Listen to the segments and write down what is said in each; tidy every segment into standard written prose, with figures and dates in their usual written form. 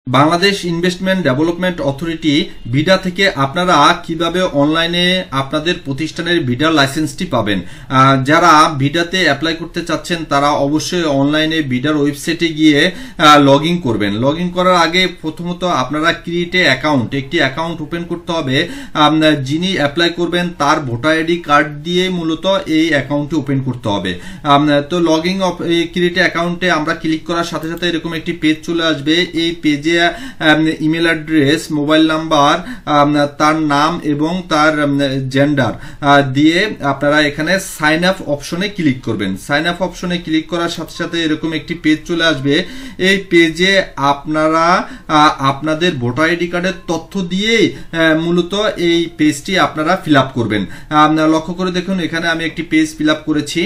Bangladesh investment development authority BIDA থেকে আপনারা কিভাবে অনলাইনে আপনাদের প্রতিষ্ঠানের বিডার লাইসেন্সটি পাবেন। যারা বিডাতে অ্যাপ্লাই করতে চাচ্ছেন তারা অবশ্যই অনলাইনে বিডার ওয়েবসাইটে গিয়ে লগ ইন করবেন। লগ ইন করার আগে প্রথমত আপনারা ক্রিয়েট একটি অ্যাকাউন্ট ওপেন করতে হবে। যিনি অ্যাপ্লাই করবেন তার ভোটার আইডি কার্ড দিয়ে মূলত এই অ্যাকাউন্টটি ওপেন করতে হবে। তো লগ ইন ক্রিয়েট অ্যাকাউন্টে আমরা ক্লিক করার সাথে সাথে এরকম একটি পেজ চলে আসবে। এই পেজে ইমেল অ্যাড্রেস, মোবাইল নাম্বার, তার নাম এবং তার জেন্ডার দিয়ে আপনারা এখানে সাইন আপ অপশনে ক্লিক করবেন। সাইন আপ অপশনে ক্লিক করার সাথে সাথে এরকম একটি পেজ চলে আসবে। এই পেজে আপনারা আপনাদের ভোটার আইডি কার্ডের তথ্য দিয়ে মূলত এই পেজটি আপনারা ফিল আপ করবেন। লক্ষ্য করে দেখুন, এখানে আমি একটি পেজ ফিল আপ করেছি।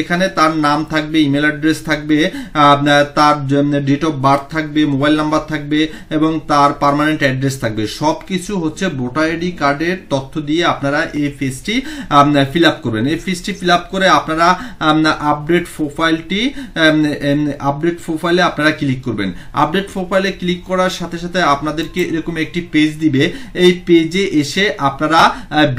এখানে তার নাম থাকবে, ইমেল অ্যাড্রেস থাকবে, তার ডেট অফ বার্থ থাকবে, মোবাইল নাম্বার থাকবে এবং তার পার্মানেন্ট অ্যাড্রেস থাকবে। সবকিছু হচ্ছে ভোটার আইডি কার্ডের তথ্য দিয়ে আপনারা এই পেজটি ফিল আপ করবেন। এই পেজটি ফিল আপ করে আপনারা আপডেট প্রোফাইলে আপনারা ক্লিক করবেন। আপডেট প্রোফাইলে ক্লিক করার সাথে সাথে আপনাদেরকে এরকম একটি পেজ দিবে। এই পেজে এসে আপনারা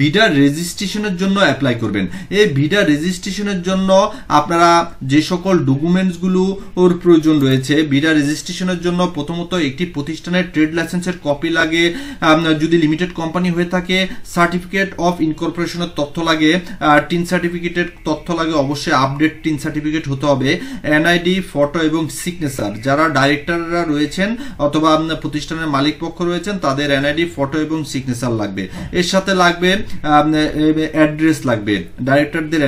বিডার রেজিস্ট্রেশনের জন্য অ্যাপ্লাই করবেন। এই বিডার রেজিস্ট্রেশনের জন্য আপনারা যে সকল ডকুমেন্টসগুলো ওর প্রয়োজন রয়েছে, বিডার রেজিস্ট্রেশনের জন্য প্রথমত একটি প্রতিষ্ঠানের ট্রেড লাইসেন্সের কপি লাগে, যদি লিমিটেড কোম্পানি হয়ে থাকে সার্টিফিকেট অফ ইনকর্পোরেশনের তথ্য লাগে, টিন সার্টিফিকেটের তথ্য লাগে, অবশ্যই আপডেট টিন সার্টিফিকেট হতে হবে, এনআইডি, ফটো এবং সিগনেচার। যারা ডাইরেক্টররা রয়েছেন অথবা প্রতিষ্ঠানের মালিক পক্ষ রয়েছেন তাদের এনআইডি, ফটো এবং সিগনেচার লাগবে। এর সাথে লাগবে অ্যাড্রেস লাগবে, ডাইরেক্টরদের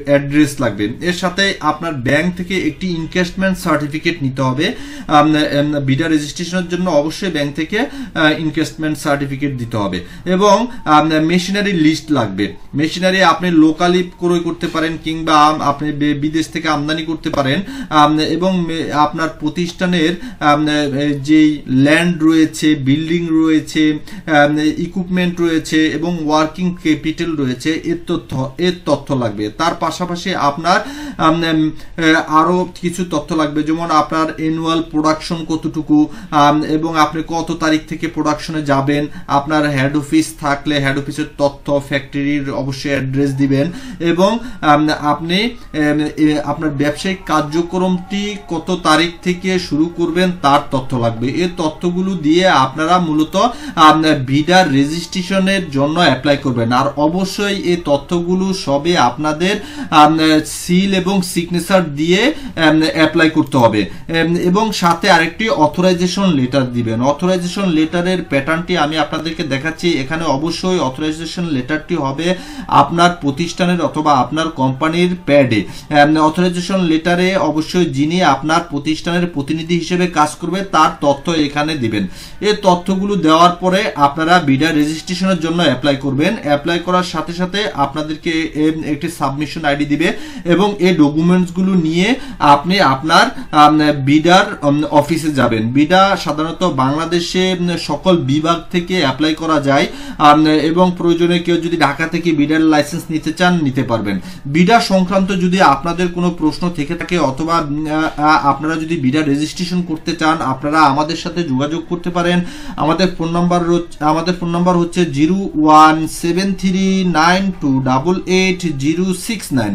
অ্যাড্রেস লাগবে। এর সাথে আপনার ব্যাংক থেকে একটি ইনভেস্টমেন্ট সার্টিফিকেট নিতে হবে। বিডার রেজিস্ট্রেশনের জন্য অবশ্যই ব্যাংক থেকে ইনভেস্টমেন্ট সার্টিফিকেট দিতে হবে এবং মেশিনারি লিস্ট লাগবে। মেশিনারি আপনি লোকালি ক্রয় করতে পারেন কিংবা আপনি বিদেশ থেকে আমদানি করতে পারেন এবং আপনার প্রতিষ্ঠানের যে ল্যান্ড রয়েছে, বিল্ডিং রয়েছে, ইকুইপমেন্ট রয়েছে এবং ওয়ার্কিং ক্যাপিটাল রয়েছে, এর তথ্য লাগবে। তার পাশাপাশি আপনার আরো কিছু তথ্য লাগবে, যেমন আপনার অ্যানুয়াল প্রোডাকশন কতটুকু এবং আপনি কত তারিখ থেকে প্রোডাকশনে যাবেন, আপনার হেড অফিস থাকলে হেড অফিসের তথ্য, ফ্যাক্টরির অবশ্যই অ্যাড্রেস দিবেন এবং আপনি আপনার ব্যবসায়িক কার্যক্রমটি কত তারিখ থেকে শুরু করবেন তার তথ্য লাগবে। এই তথ্যগুলো দিয়ে আপনারা মূলত বিডার রেজিস্ট্রেশনের জন্য অ্যাপ্লাই করবেন। আর অবশ্যই এই তথ্যগুলো সবে আপনাদের সিল এবং সিগনেচার দিয়ে অ্যাপ্লাই করতে হবে এবং সাথে আরেকটি অথরাইজেশন লেটার দিবেন। অথরাইজেশন লেটারের প্যাটার্নটি আমি আপনাদেরকে দেখাচ্ছি। এখানে অবশ্যই অথরাইজেশন লেটারটি হবে আপনার প্রতিষ্ঠানের অথবা আপনার কোম্পানির প্যাডে। অথরাইজেশন লেটারে অবশ্যই যিনি আপনার প্রতিষ্ঠানের প্রতিনিধি হিসেবে কাজ করবে তার তথ্য এখানে দিবেন। এই তথ্যগুলো দেওয়ার পরে আপনারা বিডার রেজিস্ট্রেশনের জন্য অ্যাপ্লাই করবেন। অ্যাপ্লাই করার সাথে সাথে আপনাদেরকে একটি সাবমিশন আইডি দিবে এবং এই ডকুমেন্টসগুলো নিয়ে আপনি আপনার বিডার অফিসে যাবেন। বিডা সাধারণত বাংলাদেশে সকল বিভাগ থেকে অ্যাপ্লাই করা যায় এবং প্রয়োজনে কেউ যদি ঢাকা থেকে বিডার লাইসেন্স নিতে চান নিতে পারবেন। বিডা সংক্রান্ত যদি আপনাদের কোনো প্রশ্ন থেকে থাকে অথবা আপনারা যদি বিডা রেজিস্ট্রেশন করতে চান আপনারা আমাদের সাথে যোগাযোগ করতে পারেন। আমাদের ফোন নাম্বার হচ্ছে 01739288069।